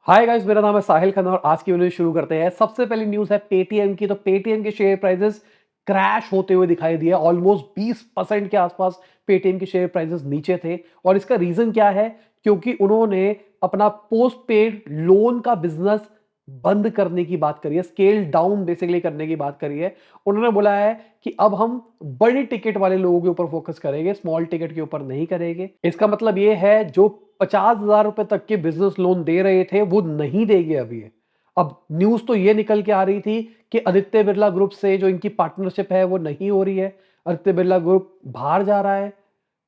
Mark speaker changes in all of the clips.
Speaker 1: Hi guys, मेरा नाम है साहिल खन्ना और आज की वीडियो शुरू करते हैं। सबसे पहली न्यूज है पेटीएम की। तो पेटीएम के शेयर प्राइसेस क्रैश होते हुए दिखाई दिए। ऑलमोस्ट 20% के आसपास पेटीएम के शेयर प्राइसेस नीचे थे और इसका रीजन क्या है? क्योंकि उन्होंने अपना पोस्ट पेड लोन का बिजनेस बंद करने की बात करी है, स्केल डाउन बेसिकली करने की बात करी है। उन्होंने बोला है कि अब हम बड़ी टिकट वाले लोगों के ऊपर फोकस करेंगे, स्मॉल टिकट के ऊपर नहीं करेंगे। इसका मतलब ये है जो 50,000 रुपए तक के बिजनेस लोन दे रहे थे वो नहीं देंगे अभी। अब न्यूज तो ये निकल के आ रही थी कि आदित्य बिरला ग्रुप से जो इनकी पार्टनरशिप है वो नहीं हो रही है, आदित्य बिरला ग्रुप बाहर जा रहा है।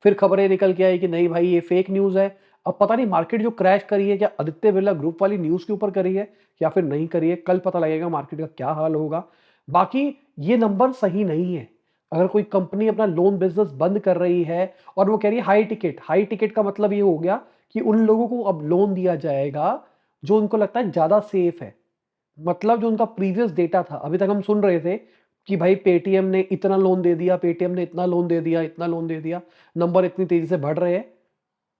Speaker 1: फिर खबरें निकल के आई कि नहीं भाई ये फेक न्यूज है। अब पता नहीं मार्केट जो क्रैश करी है क्या आदित्य बिरला ग्रुप वाली न्यूज के ऊपर करी है या फिर नहीं करी है, कल पता लगेगा मार्केट का क्या हाल होगा। बाकी ये नंबर सही नहीं है। अगर कोई कंपनी अपना लोन बिजनेस बंद कर रही है और वो कह रही है हाई टिकट का मतलब ये हो गया कि उन लोगों को अब लोन दिया जाएगा जो उनको लगता है ज्यादा सेफ है। मतलब जो उनका प्रीवियस डेटा था, अभी तक हम सुन रहे थे कि भाई पेटीएम ने इतना लोन दे दिया, पेटीएम ने इतना लोन दे दिया, इतना लोन दे दिया, नंबर इतनी तेजी से बढ़ रहे हैं।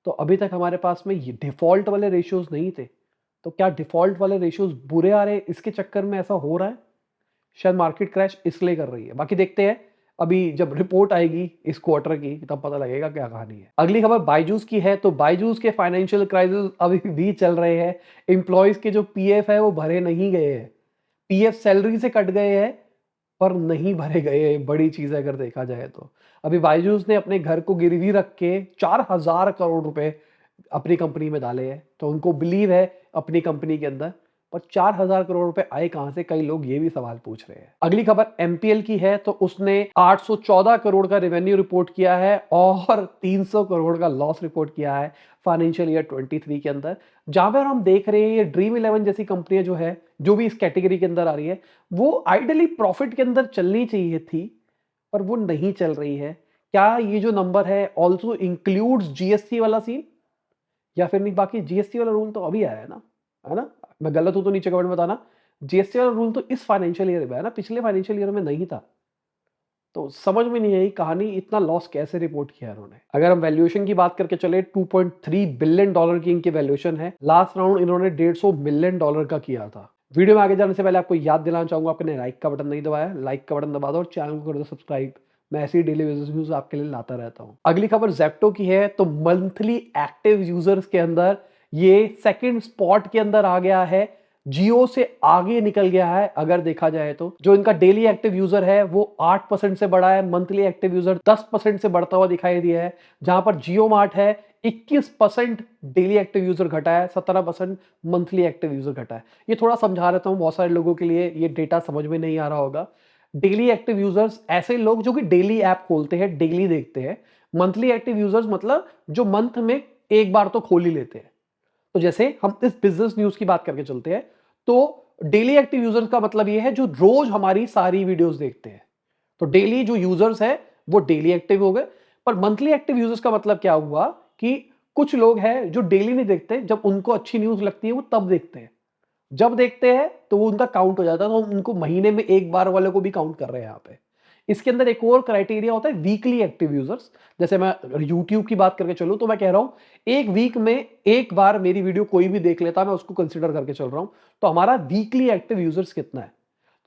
Speaker 1: तो अभी तक हमारे पास में ये डिफॉल्ट वाले रेशियोज नहीं थे। तो क्या डिफॉल्ट वाले रेशियोज बुरे आ रहे हैं, इसके चक्कर में ऐसा हो रहा है? शायद मार्केट क्रैश इसलिए कर रही है। बाकी देखते हैं, अभी जब रिपोर्ट आएगी इस क्वार्टर की तब पता लगेगा क्या कहानी है। अगली खबर बायजूस की है। तो बायजूस के फाइनेंशियल क्राइसिस अभी भी चल रहे हैं। एम्प्लॉयज के जो पीएफ है वो भरे नहीं गए हैं। पीएफ सैलरी से कट गए हैं पर नहीं भरे गए हैं। बड़ी चीज है अगर देखा जाए तो। अभी बायजूस ने अपने घर को गिरवी रख के 4,000 करोड़ रुपए अपनी कंपनी में डाले हैं। तो उनको बिलीव है अपनी कंपनी के अंदर। पर 4,000 करोड़ रुपए आए कहां से, कई लोग ये भी सवाल पूछ रहे हैं। अगली खबर एमपीएल की है। तो उसने 814 करोड़ का रेवेन्यू रिपोर्ट किया है और 300 करोड़ का लॉस रिपोर्ट किया है फाइनेंशियल ईयर 23 के अंदर। जहां पर हम देख रहे हैं ये ड्रीम इलेवन जैसी कंपनियां जो है, जो भी इस कैटेगरी के अंदर आ रही है, वो आइडियली प्रॉफिट के अंदर चलनी चाहिए थी पर वो नहीं चल रही है। क्या ये जो नंबर है ऑल्सो इंक्लूड्स जीएसटी वाला सीन या फिर नहीं? बाकी जीएसटी वाला रूल तो अभी आया है ना? मैं गलत हूं तो नीचे कमेंट में बताना। जीएसटी वाला रूल तो इस फाइनेंशियल ईयर में आया ना, पिछले फाइनेंशियल ईयर में नहीं था। तो समझ में नहीं आई कहानी, इतना लॉस कैसे रिपोर्ट किया इन्होंने। अगर हम वैल्यूएशन की बात करके चले, $2.3 बिलियन की इनकी वैल्यूएशन है। लास्ट राउंड इन्होंने $150 मिलियन का किया था। वीडियो में आगे जाने से पहले आपको याद दिलाना चाहूंगा, आपने लाइक का बटन नहीं दबाया, लाइक का बटन दबा दो और चैनल को कर दो सब्सक्राइब। मैं ऐसी डेली बेसिस न्यूज आपके लिए लाता रहता हूं। अगली खबर जेप्टो की है। तो मंथली एक्टिव यूजर्स के अंदर ये सेकंड स्पॉट के अंदर आ गया है, जियो से आगे निकल गया है। अगर देखा जाए तो जो इनका डेली एक्टिव यूजर है वो 8% से बढ़ा है, मंथली एक्टिव यूजर 10% से बढ़ता हुआ दिखाई दिया है। जहां पर जियो मार्ट है 21% डेली एक्टिव यूजर घटा है, 17% मंथली एक्टिव यूजर घटा है। ये थोड़ा समझा रहता हूं, बहुत सारे लोगों के लिए ये डेटा समझ में नहीं आ रहा होगा। डेली एक्टिव यूजर्स ऐसे लोग जो कि डेली ऐप खोलते हैं, डेली देखते हैं। मंथली एक्टिव यूजर्स मतलब जो मंथ में एक बार तो खोल ही लेते हैं। तो जैसे हम इस बिजनेस न्यूज की बात करके चलते हैं, तो डेली एक्टिव यूजर्स का मतलब यह है जो रोज हमारी सारी वीडियोस देखते हैं। तो डेली जो यूजर्स है वो डेली एक्टिव हो गए। पर मंथली एक्टिव यूजर्स का मतलब क्या हुआ कि कुछ लोग हैं जो डेली नहीं देखते, जब उनको अच्छी न्यूज लगती है वो तब देखते हैं। जब देखते हैं तो वो उनका काउंट हो जाता है, तो हम उनको महीने में एक बार वाले को भी काउंट कर रहे हैं यहाँ पे। इसके अंदर एक और क्राइटेरिया होता है वीकली एक्टिव यूजर्स। जैसे मैं यूट्यूब की बात करके चलूं तो मैं कह रहा हूं एक वीक में एक बार मेरी वीडियो कोई भी देख लेता, मैं उसको कंसिडर करके चल रहा हूं। तो हमारा वीकली एक्टिव यूजर्स कितना है?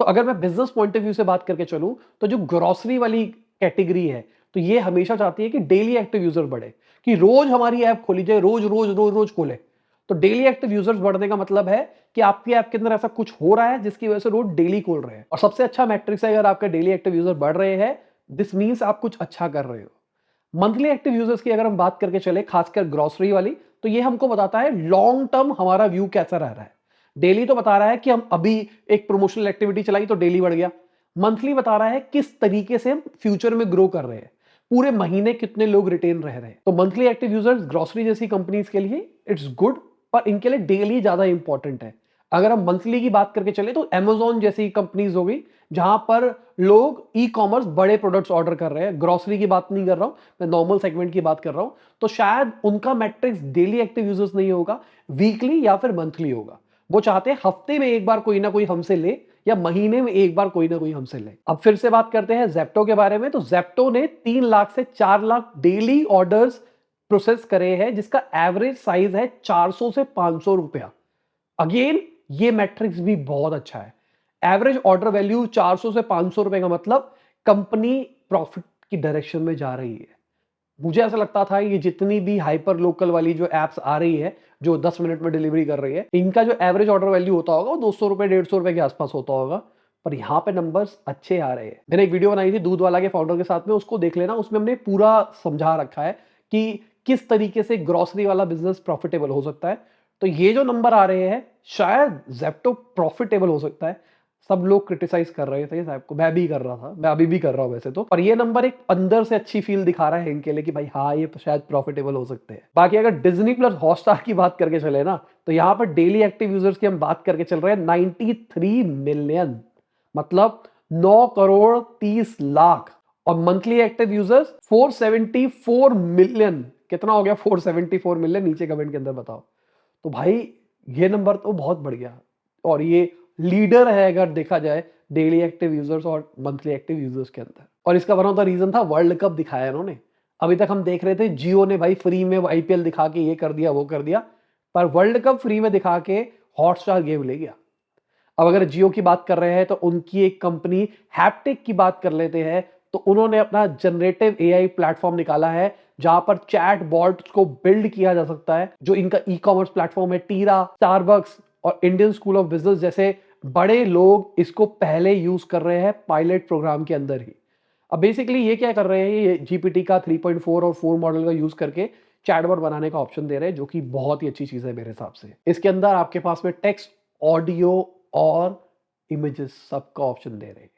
Speaker 1: तो अगर मैं बिजनेस पॉइंट ऑफ व्यू से बात करके चलूं तो जो ग्रोसरी वाली कैटेगरी है, तो ये हमेशा चाहती है कि डेली एक्टिव यूजर बढ़े, कि रोज हमारी ऐप खोली जाए, रोज रोज रोज रोज खोले। तो डेली एक्टिव यूजर्स बढ़ने का मतलब है कि आपकी ऐप के अंदर ऐसा कुछ हो रहा है जिसकी वजह से रोज डेली खोल रहे हैं। और सबसे अच्छा मैट्रिक्स है, अगर आपका डेली एक्टिव यूजर बढ़ रहे हैं, दिस मींस आप कुछ अच्छा कर रहे हो। मंथली एक्टिव यूजर्स की अगर हम बात करके चले, खासकर ग्रोसरी वाली, तो ये हमको बताता है लॉन्ग टर्म हमारा व्यू कैसा रह रहा है। डेली तो बता रहा है कि हम अभी एक प्रमोशनल एक्टिविटी चलाई तो डेली बढ़ गया। मंथली बता रहा है किस तरीके से हम फ्यूचर में ग्रो कर रहे हैं, पूरे महीने कितने लोग रिटेन रह रहे हैं। तो मंथली एक्टिव यूजर्स ग्रोसरी जैसी कंपनीज के लिए इट्स गुड, पर इनके लिए डेली ज्यादा इंपॉर्टेंट है। अगर हम मंथली की बात करके चले तो Amazon जैसी कंपनीज हो गई, जहां पर लोग ई कॉमर्स बड़े प्रोडक्ट्स ऑर्डर कर रहे हैं। ग्रोसरी की बात नहीं कर रहा हूं, मैं नॉर्मल सेगमेंट की बात कर रहा हूं। तो शायद उनका मैट्रिक्स डेली एक्टिव यूजर्स नहीं होगा, वीकली या फिर मंथली होगा। वो चाहते हैं हफ्ते में एक बार कोई ना कोई हमसे ले या महीने में एक बार कोई ना कोई हमसे ले। अब फिर से बात करते हैं जेप्टो के बारे में। तो जेप्टो ने 3 लाख से 4 लाख डेली ऑर्डर्स प्रोसेस करे हैं, जिसका एवरेज साइज है 400 से 500 रुपया। अगेन ये मैट्रिक्स भी बहुत अच्छा है। एवरेज ऑर्डर वैल्यू 400 से 500 रुपए का मतलब कंपनी प्रॉफिट की डायरेक्शन में जा रही है। मुझे ऐसा लगता था ये जितनी भी हाइपर लोकल वाली जो एप्स आ रही है, जो 10 मिनट में डिलीवरी कर रही है, इनका जो एवरेज ऑर्डर वैल्यू होता होगा वो 200 रुपए 150 रुपए के आसपास होता होगा। पर यहाँ पे नंबर्स अच्छे आ रहे हैं। मैंने एक वीडियो बनाई थी दूध वाला के फाउंडर के साथ में, उसको देख लेना। उसमें हमने पूरा समझा रखा है कि किस तरीके से ग्रोसरी वाला बिजनेस प्रॉफिटेबल हो सकता है। तो ये जो नंबर आ रहे हैं, शायद जेप्टो प्रॉफिटेबल हो सकता है। सब लोग क्रिटिसाइज कर रहे थे इस ऐप को, मैं भी कर रहा था, मैं अभी भी कर रहा हूं वैसे तो। पर ये नंबर एक अंदर से अच्छी फील दिखा रहा है इनके लिए कि भाई हाँ ये शायद प्रॉफिटेबल हो सकते हैं। बाकी अगर डिज्नी प्लस हॉटस्टार की बात करके चले ना, तो यहाँ पर डेली एक्टिव यूजर्स की हम बात करके चल रहे हैं 93 मिलियन, मतलब 9 करोड़ 30 लाख। और मंथली एक्टिव यूजर्स 474 मिलियन। कितना हो गया 474 मिलियन? नीचे कमेंट के अंदर बताओ। तो भाई ये नंबर तो बहुत बढ़ गया, और ये लीडर है अगर देखा जाए डेली एक्टिव यूजर्स और मंथली एक्टिव यूजर्स के अंदर। और इसका वन ऑफ द रीजन था वर्ल्ड कप दिखाया इन्होंने। अभी तक हम देख रहे थे जियो ने भाई फ्री में आईपीएल दिखा के ये कर दिया वो कर दिया, पर वर्ल्ड कप फ्री में दिखा के हॉटस्टार गेम ले गया। अब अगर जियो की बात कर रहे हैं तो उनकी एक कंपनी हैप्टिक की बात कर लेते हैं, तो उन्होंने अपना जनरेटिव एआई प्लेटफॉर्म निकाला है जहां पर चैट बॉट्स को बिल्ड किया जा सकता है। जो इनका ई कॉमर्स प्लेटफॉर्म है, टीरा, स्टारबक्स और इंडियन स्कूल ऑफ बिजनेस जैसे बड़े लोग इसको पहले यूज कर रहे हैं पायलट प्रोग्राम के अंदर ही। अब बेसिकली ये क्या कर रहे हैं, ये जीपीटी का 3.4 और 4 मॉडल का यूज करके चैटबॉट बनाने का ऑप्शन दे रहे हैं, जो कि बहुत ही अच्छी चीज है मेरे हिसाब से। इसके अंदर आपके पास में टेक्स्ट, ऑडियो और इमेजेस सबका ऑप्शन दे रहे हैं।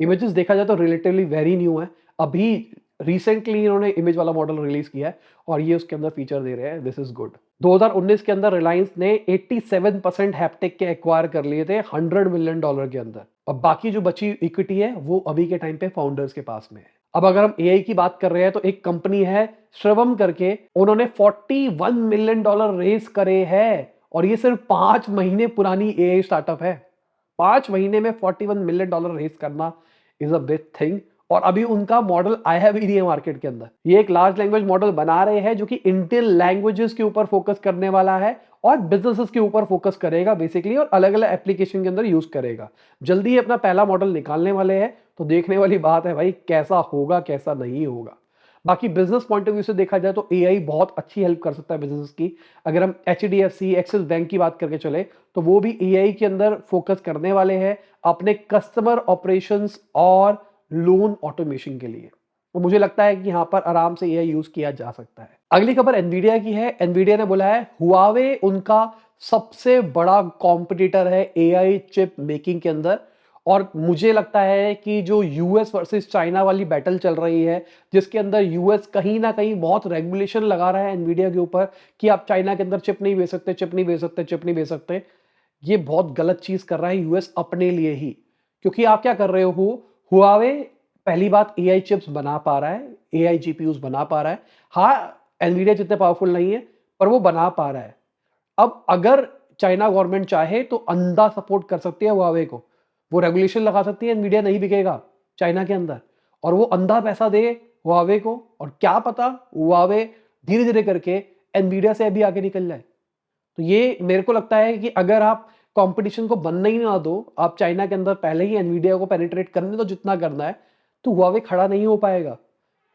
Speaker 1: इमेजेस देखा जाए तो रिलेटिवली वेरी न्यू है, अभी रिसेंटली इन्होंने इमेज वाला मॉडल रिलीज किया है और ये उसके अंदर फीचर दे रहे हैं। This is good. 2019 के अंदर रिलायंस ने 87% हैप्टिक के एक्वायर कर लिए थे $100 मिलियन के अंदर, और बाकी जो बची इक्विटी है वो अभी के टाइम पे फाउंडर्स के पास में है। अब अगर हम एआई की बात कर रहे हैं तो एक कंपनी है श्रवम करके, उन्होंने $41 मिलियन रेस करे हैं, और ये सिर्फ 5 महीने पुरानी एआई स्टार्टअप है। 5 महीने में $41 मिलियन रेस करना इज अ बिग थिंग। और अभी उनका मॉडल आया भी नहीं है मार्केट के अंदर। ये एक लार्ज लैंग्वेज मॉडल बना रहे हैं जो कि इंडियन लैंग्वेजेस के ऊपर फोकस करने वाला है और बिजनेसेस के ऊपर फोकस करेगा बेसिकली, और अलग अलग एप्लीकेशन के अंदर यूज करेगा। जल्दी ही अपना पहला मॉडल निकालने वाले हैं, तो देखने वाली बात है भाई कैसा होगा कैसा नहीं होगा। बाकी बिजनेस पॉइंट ऑफ व्यू से देखा जाए तो एआई बहुत अच्छी हेल्प कर सकता है बिजनेस की। अगर हम एचडीएफसी, एक्सिस बैंक की बात करके चले तो वो भी एआई के अंदर फोकस करने वाले हैं अपने कस्टमर ऑपरेशंस और लोन ऑटोमेशन के लिए। तो मुझे लगता है कि यहां पर आराम से एआई यूज किया जा सकता है। अगली खबर एनवीडिया की है। एनवीडिया ने बोला है हुआवे उनका सबसे बड़ा कॉम्पिटिटर है एआई चिप मेकिंग के अंदर। और मुझे लगता है कि जो यूएस वर्सेस चाइना वाली बैटल चल रही है, जिसके अंदर यूएस कहीं ना कहीं बहुत रेगुलेशन लगा रहा है एनवीडिया के ऊपर कि आप चाइना के अंदर चिप नहीं बेच सकते, चिप नहीं बेच सकते, चिप नहीं बेच सकते, ये बहुत गलत चीज कर रहा है यूएस अपने लिए ही। क्योंकि आप क्या कर रहे हो, हुआवे पहली बात एआई चिप्स बना पा रहा है, एआई जीपीयूज बना पा रहा है। हाँ, एनवीडिया जितने पावरफुल नहीं है पर वो बना पा रहा है। अब अगर चाइना गवर्नमेंट चाहे तो अंधा सपोर्ट कर सकती है हुआवे को, वो रेगुलेशन लगा सकती है एनवीडिया नहीं बिकेगा चाइना के अंदर, और वो अंधा पैसा दे हुआवे को, और क्या पता हुआवे धीरे धीरे करके एनवीडिया से अभी आगे निकल जाए। तो ये मेरे को लगता है कि अगर आप कंपटीशन को बनने ही ना दो, आप चाइना के अंदर पहले ही एनवीडिया को पेनिट्रेट करने दो जितना करना है, तो हुआवे खड़ा नहीं हो पाएगा।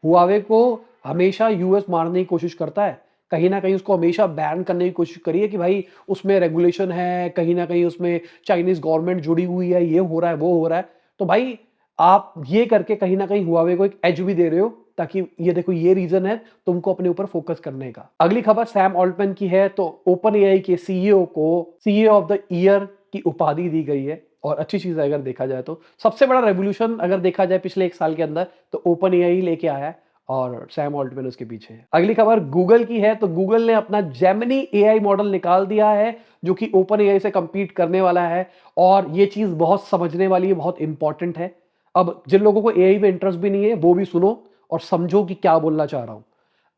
Speaker 1: हुआवे को हमेशा यूएस मारने की कोशिश करता है, कहीं ना कहीं उसको हमेशा बैन करने की कोशिश करिए कि भाई उसमें रेगुलेशन है, कहीं ना कहीं उसमें चाइनीज गवर्नमेंट जुड़ी हुई है, ये हो रहा है वो हो रहा है। तो भाई आप ये करके कहीं ना कहीं हुआवे को एक एज भी दे रहे हो, ताकि ये देखो ये रीजन है तुमको अपने ऊपर फोकस करने का। अगली खबर सैम ऑल्टमैन की है। तो ओपन एआई के सीईओ को सीईओ ऑफ द ईयर की उपाधि दी गई है, और अच्छी चीज है अगर देखा जाए तो। सबसे बड़ा रेवोल्यूशन अगर देखा जाए पिछले 1 साल के अंदर तो ओपन एआई लेके आया है, और सैम ऑल्टमैन उसके पीछे है। अगली खबर गूगल की है। तो गूगल ने अपना जेमिनी एआई मॉडल निकाल दिया है जो कि ओपन एआई से कंपीट करने वाला है, और ये चीज बहुत समझने वाली है, बहुत इंपॉर्टेंट है। अब जिन लोगों को एआई में इंटरेस्ट भी नहीं है वो भी सुनो और समझो कि क्या बोलना चाह रहा हूं।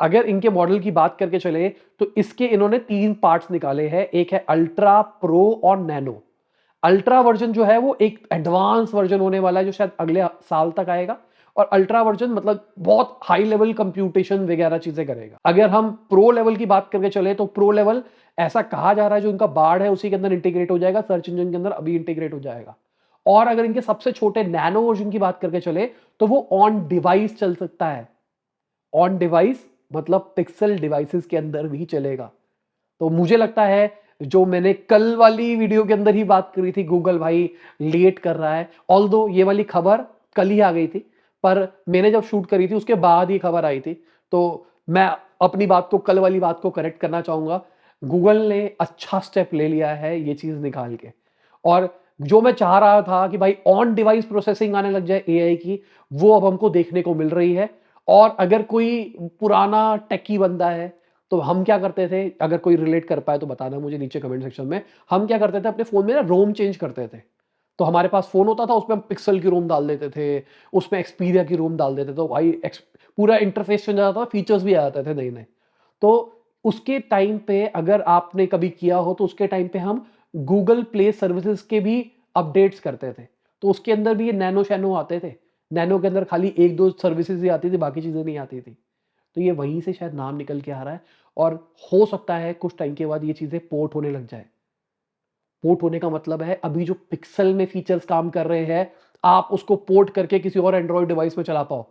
Speaker 1: अगर इनके मॉडल की बात करके चले तो इसके इन्होंने 3 पार्ट्स निकाले हैं। एक है अल्ट्रा, प्रो और नैनो। अल्ट्रा वर्जन जो है वो एक एडवांस वर्जन होने वाला है जो शायद अगले साल तक आएगा, और अल्ट्रा वर्जन मतलब बहुत हाई लेवल कंप्यूटेशन वगैरह चीजें करेगा। अगर हम प्रो लेवल की बात करके चले तो प्रो लेवल ऐसा कहा जा रहा है जो उनका बार्ड है उसी के अंदर इंटीग्रेट हो जाएगा, सर्च इंजन के अंदर अभी इंटीग्रेट हो जाएगा। और अगर इनके सबसे छोटे नैनो वर्जन की बात करके चले तो वो ऑन डिवाइस चल सकता है। ऑन डिवाइस मतलब पिक्सल डिवाइसेस के अंदर भी चलेगा। तो मुझे लगता है जो मैंने कल वाली वीडियो के अंदर ही बात करी थी, गूगल भाई लेट कर रहा है, ऑल्दो ये वाली खबर कल ही आ गई थी, पर मैंने जब शूट करी थी उसके बाद ही खबर आई थी। तो मैं अपनी बात को, कल वाली बात को करेक्ट करना चाहूंगा। गूगल ने अच्छा स्टेप ले लिया है ये चीज निकाल के। और जो मैं चाह रहा था कि भाई ऑन डिवाइस प्रोसेसिंग आने लग जाए एआई की, वो अब हमको देखने को मिल रही है। और अगर कोई पुराना टेकी बंदा है तो हम क्या करते थे, अगर कोई रिलेट कर पाए तो बताना मुझे नीचे कमेंट सेक्शन में। हम क्या करते थे, अपने फोन में ना रोम चेंज करते थे। तो हमारे पास फोन होता था, उसमें हम पिक्सल की रोम डाल देते थे, उसमें एक्सपीरिया की रोम डाल देते थे, तो भाई पूरा इंटरफेस चेंज जाता था, फीचर्स भी आ जाते थे नए नए। तो उसके टाइम पे अगर आपने कभी किया हो तो उसके टाइम पे हम गूगल प्ले सर्विसेज के भी अपडेट्स करते थे। तो उसके अंदर भी ये नैनो शैनो आते थे। नैनो के अंदर खाली एक दो सर्विसेज ही आती थी, बाकी चीजें नहीं आती थी। तो ये वहीं से शायद नाम निकल के आ रहा है। और हो सकता है कुछ टाइम के बाद ये चीजें पोर्ट होने लग जाए। पोर्ट होने का मतलब है अभी जो पिक्सल में फीचर्स काम कर रहे हैं, आप उसको पोर्ट करके किसी और एंड्रॉइड डिवाइस में चला पाओ।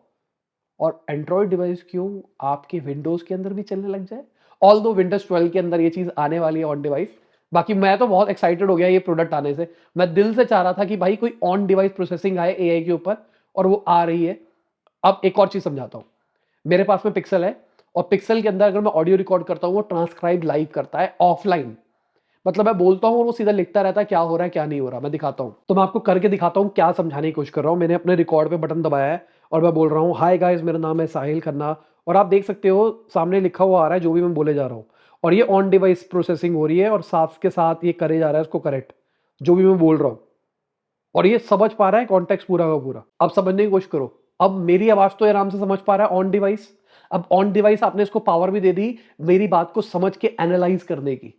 Speaker 1: और एंड्रॉइड डिवाइस क्यों, आपके विंडोज के अंदर भी चलने लग जाए। ऑल दो विंडोज 12 के अंदर ये चीज आने वाली है ऑन डिवाइस। बाकी मैं तो बहुत एक्साइटेड हो गया ये प्रोडक्ट आने से। मैं दिल से चाह रहा था कि भाई कोई ऑन डिवाइस प्रोसेसिंग आए एआई के ऊपर, और वो आ रही है। अब एक और चीज समझाता हूं। मेरे पास में पिक्सल है, और पिक्सल के अंदर अगर मैं ऑडियो रिकॉर्ड करता हूं वो ट्रांसक्राइब लाइव करता है ऑफलाइन। मतलब मैं बोलता हूं और वो सीधा लिखता रहता है क्या हो रहा है क्या नहीं हो रहा। मैं दिखाता हूं, तो मैं आपको करके दिखाता हूं क्या समझाने की कोशिश कर रहा हूं। मैंने अपने रिकॉर्ड पे बटन दबाया है और मैं बोल रहा हूं, हाय गाइस मेरा नाम है साहिल खन्ना। और आप देख सकते हो सामने लिखा हुआ आ रहा है जो भी मैं बोले जा रहा हूं। और ये ऑन डिवाइस प्रोसेसिंग हो रही है और साथ के साथ ये करे जा रहा है उसको करेक्ट, जो भी मैं बोल रहा हूं। और ये समझ पा रहा है कॉन्टेक्स्ट पूरा का पूरा। अब समझने की कोशिश करो। अब मेरी आवाज तो आराम से समझ पा रहा है ऑन डिवाइस। अब ऑन डिवाइस आपने इसको पावर भी दे दी मेरी बात को समझ के एनालाइज करने की।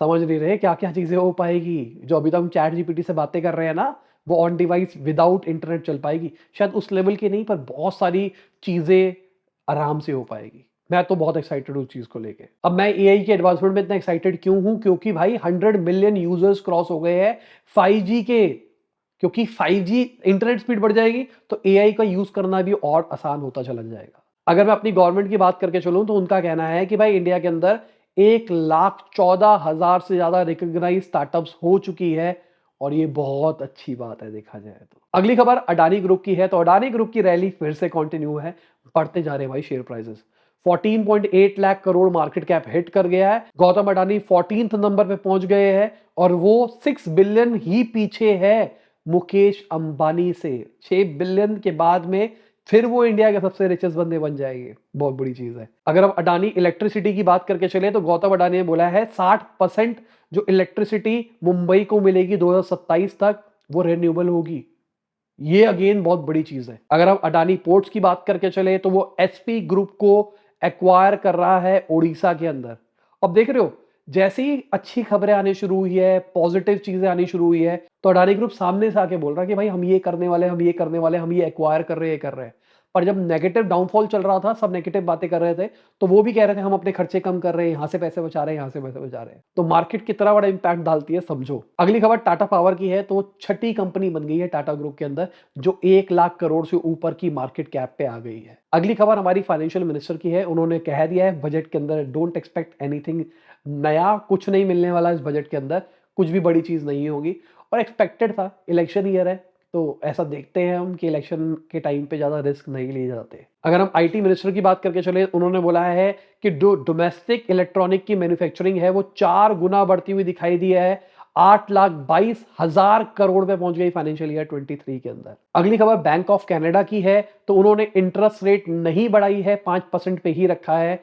Speaker 1: समझ नहीं रहे क्या क्या चीजें हो पाएगी। जो अभी तक हम चैट जीपीटी से बातें कर रहे हैं ना, वो ऑन डिवाइस विदाउट इंटरनेट चल पाएगी। शायद उस लेवल की नहीं, पर बहुत सारी चीजें आराम से हो पाएगी। मैं तो बहुत एक्साइटेड हूँ उस चीज को लेके। अब मैं एआई के एडवांसमेंट में इतना एक्साइटेड क्यों हूं, क्योंकि भाई 100 मिलियन यूजर्स क्रॉस हो गए हैं 5G के। क्योंकि 5G इंटरनेट स्पीड बढ़ जाएगी तो एआई का यूज करना भी और आसान होता चला जाएगा। अगर मैं अपनी गवर्नमेंट की बात करके चलूं तो उनका कहना है कि भाई इंडिया के अंदर 1,14,000 से ज्यादा रिकॉग्नाइज स्टार्टअप्स हो चुकी है। और ये बहुत अच्छी बात है देखा जाए तो। अगली खबर अडानी ग्रुप की है। तो अडानी ग्रुप की रैली फिर से कंटिन्यू है। बढ़ते जा रहे हैं भाई share prices. 14.8 lakh crore market cap hit कर गया है। गौतम अडानी 14th नंबर पे पहुंच गए हैं और वो 6 बिलियन ही पीछे है मुकेश अंबानी से। 6 बिलियन के बाद में फिर वो इंडिया के सबसे रिचेस्ट बंदे बन जाएंगे। बहुत बड़ी चीज है। अगर हम अडानी इलेक्ट्रिसिटी की बात करके चले तो गौतम अडानी ने बोला है 60% जो इलेक्ट्रिसिटी मुंबई को मिलेगी 2027 तक वो रिन्यूएबल होगी। ये अगेन बहुत बड़ी चीज है। अगर हम अडानी पोर्ट्स की बात करके चले तो वो एसपी ग्रुप को एक्वायर कर रहा है ओडिशा के अंदर। अब देख रहे हो जैसे ही अच्छी खबरें आनी शुरू हुई है, पॉजिटिव चीजें आनी शुरू हुई है, तो अडानी ग्रुप सामने से आके बोल रहा है कि भाई हम ये करने वाले हैं, हम ये करने वाले हैं, हम ये एक्वायर कर रहे हैं, ये कर रहे हैं। पर जब नेगेटिव डाउनफॉल चल रहा था, सब नेगेटिव बातें कर रहे थे, तो वो भी कह रहे थे हम अपने खर्चे कम कर रहे हैं, यहां से पैसे बचा रहे हैं, यहां से पैसे बचा रहे हैं। तो मार्केट कितना बड़ा इंपैक्ट डालती है समझो। अगली खबर टाटा पावर की है। तो छठी कंपनी बन गई है टाटा ग्रुप के अंदर जो 1 लाख करोड़ से ऊपर की मार्केट कैप पे आ गई है। अगली खबर हमारी फाइनेंशियल मिनिस्टर की है। उन्होंने कह दिया है बजट के अंदर, डोंट एक्सपेक्ट एनीथिंग नया, कुछ नहीं मिलने वाला इस बजट के अंदर, कुछ भी बड़ी चीज नहीं होगी। और एक्सपेक्टेड था, इलेक्शन ईयर है तो ऐसा देखते हैं हम कि इलेक्शन के टाइम पे ज्यादा रिस्क नहीं लिए जाते। अगर हम आईटी मिनिस्टर की बात करके चले, उन्होंने बोला है कि जो डोमेस्टिक इलेक्ट्रॉनिक की मैन्युफैक्चरिंग है वो 4 गुना बढ़ती हुई दिखाई दी है। 8,22,000 करोड़ पे पहुंच गई फाइनेंशियल ईयर 23 के अंदर। अगली खबर बैंक ऑफ कनाडा की है। तो उन्होंने इंटरेस्ट रेट नहीं बढ़ाई है, 5% पे ही रखा है।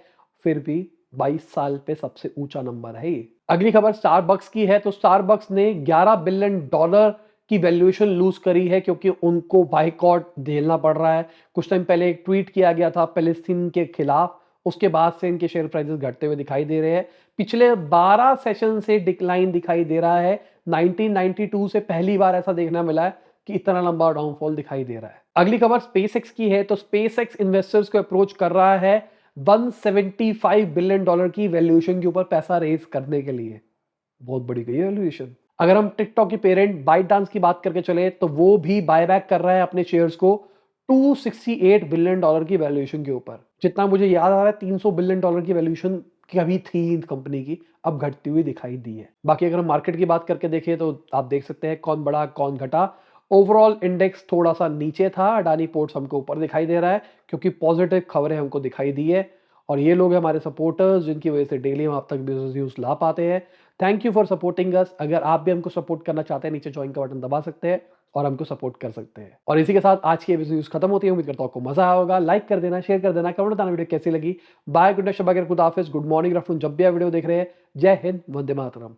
Speaker 1: फिर भी 22 साल पे सबसे ऊंचा नंबर है ये। अगली खबर स्टारबक्स की है। तो स्टारबक्स ने $11 बिलियन की वैल्यूएशन लूज करी है क्योंकि उनको बाइकॉट झेलना पड़ रहा है। कुछ टाइम पहले एक ट्वीट किया गया था पैलेस्टीन के खिलाफ, उसके बाद से इनके शेयर प्राइसेस घटते हुए दिखाई दे रहे हैं। पिछले 12 सेशन से डिक्लाइन दिखाई दे रहा है। 1992 से पहली बार ऐसा देखना मिला है कि इतना लंबा डाउनफॉल दिखाई दे रहा है। अगली खबर स्पेसएक्स की है, तो स्पेसएक्स इन्वेस्टर्स को अप्रोच कर रहा है 175 बिलियन डॉलर की वैल्यूएशन के ऊपर पैसा रेज करने के लिए। बहुत बड़ी गई है वैल्यूएशन। अगर हम टिकटॉक की पेरेंट बाइटडांस की बात करके चले तो वो भी बायबैक कर रहा है अपने शेयर्स को 268 बिलियन डॉलर की वैल्यूएशन के ऊपर। जितना मुझे याद आ रहा है 300 बिलियन डॉलर की वैल्यूएशन कभी थी इन कंपनी की, अब घटती हुई दिखाई दी है। बाकी अगर हम मार्केट की बात करके देखें तो आप देख सकते हैं कौन बढ़ा कौन घटा। ओवरऑल इंडेक्स थोड़ा सा नीचे था, अडानी पोर्ट्स हमको ऊपर दिखाई दे रहा है क्योंकि पॉजिटिव खबरें हमको दिखाई दी है और ये लोग हैं हमारे सपोर्टर्स जिनकी वजह से डेली हम आप तक बिजनेस न्यूज ला पाते हैं। Thank you for supporting us. अगर आप भी हमको सपोर्ट करना चाहते हैं, नीचे ज्वाइन का बटन दबा सकते हैं और हमको सपोर्ट कर सकते हैं। और इसी के साथ आज की न्यूज खत्म होती है। उम्मीद करता हूं आपको मजा आया होगा। लाइक कर देना, शेयर कर देना, कमेंट बताना वीडियो कैसी लगी। बाय, गुड नाइट, शब्बा खैर, खुदा हाफिज, गुड मॉर्निंग आफ्टरनून, जब भी आप वीडियो देख रहे हैं। जय हिंद, वंदे मातरम।